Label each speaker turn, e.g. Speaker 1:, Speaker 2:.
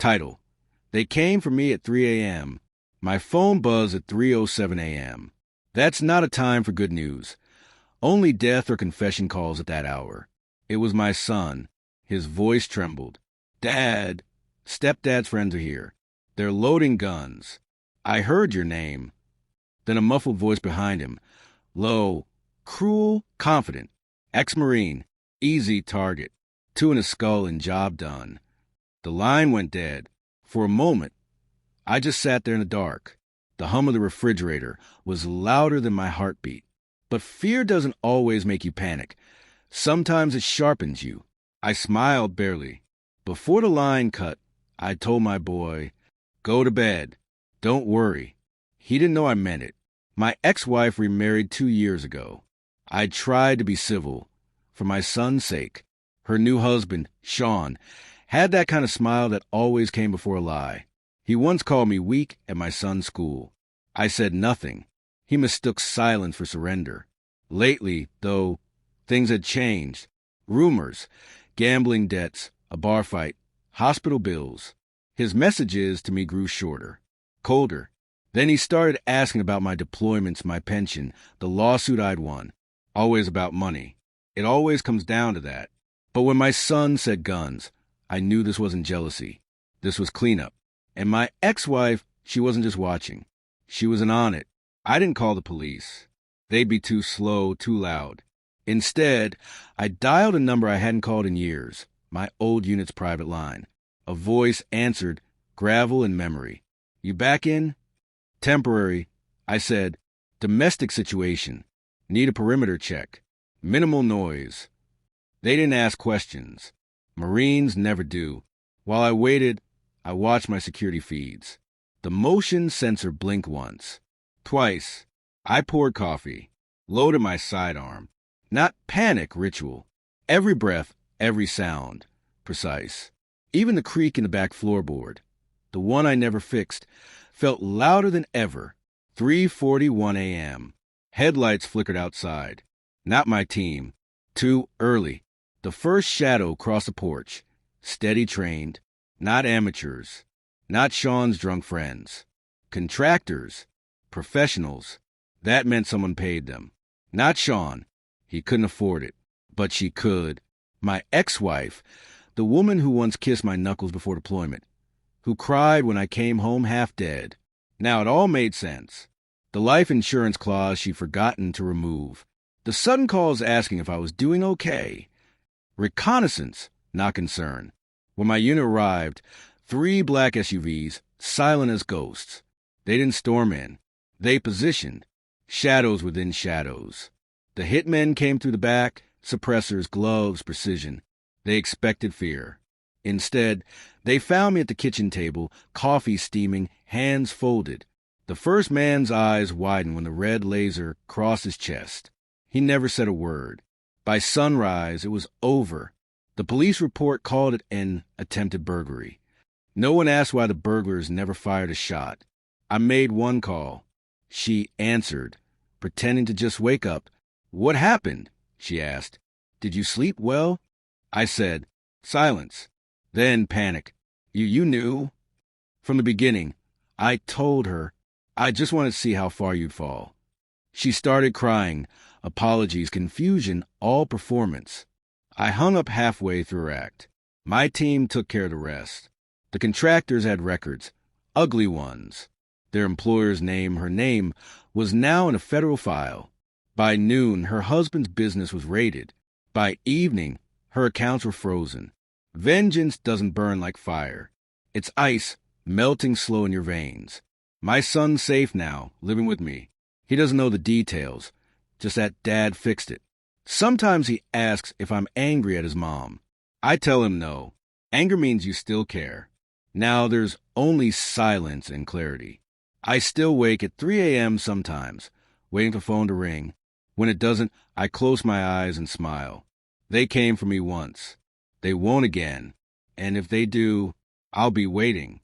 Speaker 1: Title: They came for me at 3 a.m. My phone buzzed at 3:07 a.m. That's not a time for good news. Only death or confession calls at that hour. It was my son. His voice trembled. "Dad, Stepdad's friends are here. They're loading guns. I heard your name." Then a muffled voice behind him. Low, cruel, confident. Ex-Marine. Easy target. 2 in his skull and job done. The line went dead. For a moment, I just sat there in the dark. The hum of the refrigerator was louder than my heartbeat. But fear doesn't always make you panic. Sometimes it sharpens you. I smiled barely. Before the line cut, I told my boy, "Go to bed. Don't worry." He didn't know I meant it. My ex-wife remarried 2 years ago. I tried to be civil. For my son's sake. Her new husband, Sean, had that kind of smile that always came before a lie. He once called me weak at my son's school. I said nothing. He mistook silence for surrender. Lately, though, things had changed. Rumors, gambling debts, a bar fight, hospital bills. His messages to me grew shorter, colder. Then he started asking about my deployments, my pension, the lawsuit I'd won. Always about money. It always comes down to that. But when my son said guns, I knew this wasn't jealousy. This was cleanup. And my ex-wife, she wasn't just watching. She was in on it. I didn't call the police. They'd be too slow, too loud. Instead, I dialed a number I hadn't called in years, my old unit's private line. A voice answered, gravel and memory. "You back in?" "Temporary." I said, "Domestic situation. Need a perimeter check. Minimal noise." They didn't ask questions. Marines never do. While I waited, I watched my security feeds. The motion sensor blinked once. Twice. I poured coffee. Loaded my sidearm. Not panic ritual. Every breath, every sound. Precise. Even the creak in the back floorboard, the one I never fixed, felt louder than ever. 3:41 a.m. Headlights flickered outside. Not my team. Too early. The first shadow crossed the porch. Steady trained. Not amateurs. Not Sean's drunk friends. Contractors. Professionals. That meant someone paid them. Not Sean. He couldn't afford it. But she could. My ex-wife, the woman who once kissed my knuckles before deployment, who cried when I came home half dead. Now it all made sense. The life insurance clause she'd forgotten to remove. The sudden calls asking if I was doing okay. Reconnaissance, not concern. When my unit arrived, 3 black SUVs, silent as ghosts. They didn't storm in. They positioned. Shadows within shadows. The hitmen came through the back, suppressors, gloves, precision. They expected fear. Instead, they found me at the kitchen table, coffee steaming, hands folded. The first man's eyes widened when the red laser crossed his chest. He never said a word. By sunrise, it was over. The police report called it an attempted burglary. No one asked why the burglars never fired a shot. I made one call. She answered, pretending to just wake up. "What happened?" she asked. "Did you sleep well?" I said, "Silence." Then panic. You knew?" From the beginning, I told her, "I just wanted to see how far you'd fall." She started crying. Apologies, confusion, all performance. I hung up halfway through her act. My team took care of the rest. The contractors had records, ugly ones. Their employer's name, her name, was now in a federal file. By noon, her husband's business was raided. By evening, her accounts were frozen. Vengeance doesn't burn like fire. It's ice, melting slow in your veins. My son's safe now, living with me. He doesn't know the details, just that Dad fixed it. Sometimes he asks if I'm angry at his mom. I tell him no. Anger means you still care. Now there's only silence and clarity. I still wake at 3 a.m. sometimes, waiting for the phone to ring. When it doesn't, I close my eyes and smile. They came for me once. They won't again. And if they do, I'll be waiting.